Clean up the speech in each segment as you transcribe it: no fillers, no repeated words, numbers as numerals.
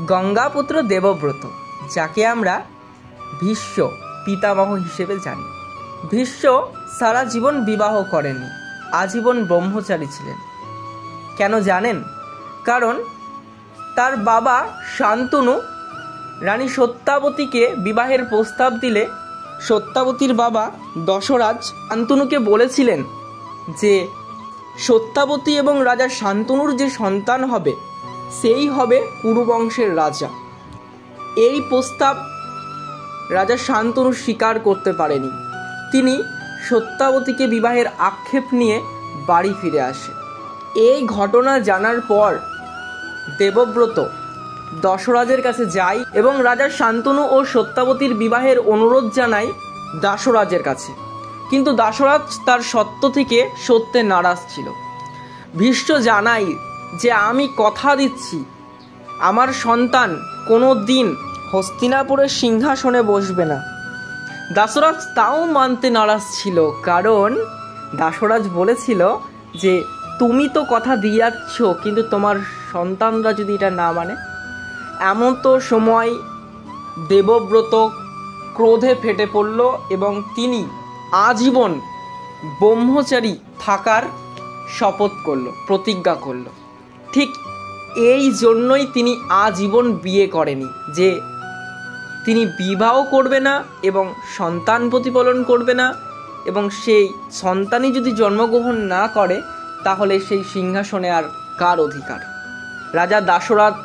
গঙ্গাপুত্র দেবব্রত, যাকে আমরা ভীষ্ম পিতামহ হিসেবে জানি। ভীষ্ম সারা জীবন বিবাহ করেননি, আজীবন ব্রহ্মচারী ছিলেন। কেন জানেন? কারণ তার বাবা শান্তনু রানী সত্যাবতীকে বিবাহের প্রস্তাব দিলে সত্যাবতীর বাবা দশরাজ শান্তনুকে বলেছিলেন যে সত্যাবতী এবং রাজা শান্তনুর যে সন্তান হবে সেই হবে কুরুবংশের রাজা। এই প্রস্তাব রাজা শান্তনু স্বীকার করতে পারেনি। তিনি সত্যাবতীকে বিবাহের আক্ষেপ নিয়ে বাড়ি ফিরে আসে। এই ঘটনা জানার পর দেবব্রত দশরাজের কাছে যায় এবং রাজা শান্তনু ও সত্যাবতীর বিবাহের অনুরোধ জানায় দাসরাজের কাছে। কিন্তু দাসরাজ তার সত্য থেকে সত্যে নারাজ ছিল। ভীষ্ম জানায় যে আমি কথা দিচ্ছি আমার সন্তান কোনো দিন হস্তিনাপুরের সিংহাসনে বসবে না। দাসরাজ তাও মানতে নারাজ ছিল, কারণ দাসরাজ বলেছিল যে তুমি তো কথা দিয়ে যাচ্ছ, কিন্তু তোমার সন্তানরা যদি এটা না মানে। এমন তো সময় দেবব্রত ক্রোধে ফেটে পড়ল এবং তিনি আজীবন ব্রহ্মচারী থাকার শপথ করল, প্রতিজ্ঞা করল। ঠিক এই জন্যই তিনি আজীবন বিয়ে করেনি, যে তিনি বিবাহ করবে না এবং সন্তান প্রতিপালন করবে না, এবং সেই সন্তানই যদি জন্মগ্রহণ না করে তাহলে সেই সিংহাসনে আর কার অধিকার। রাজা দাসরাজ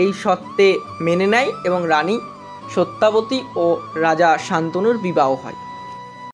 এই সত্ত্বে মেনে নেয় এবং রানী সত্যাবতী ও রাজা শান্তনুর বিবাহ হয়।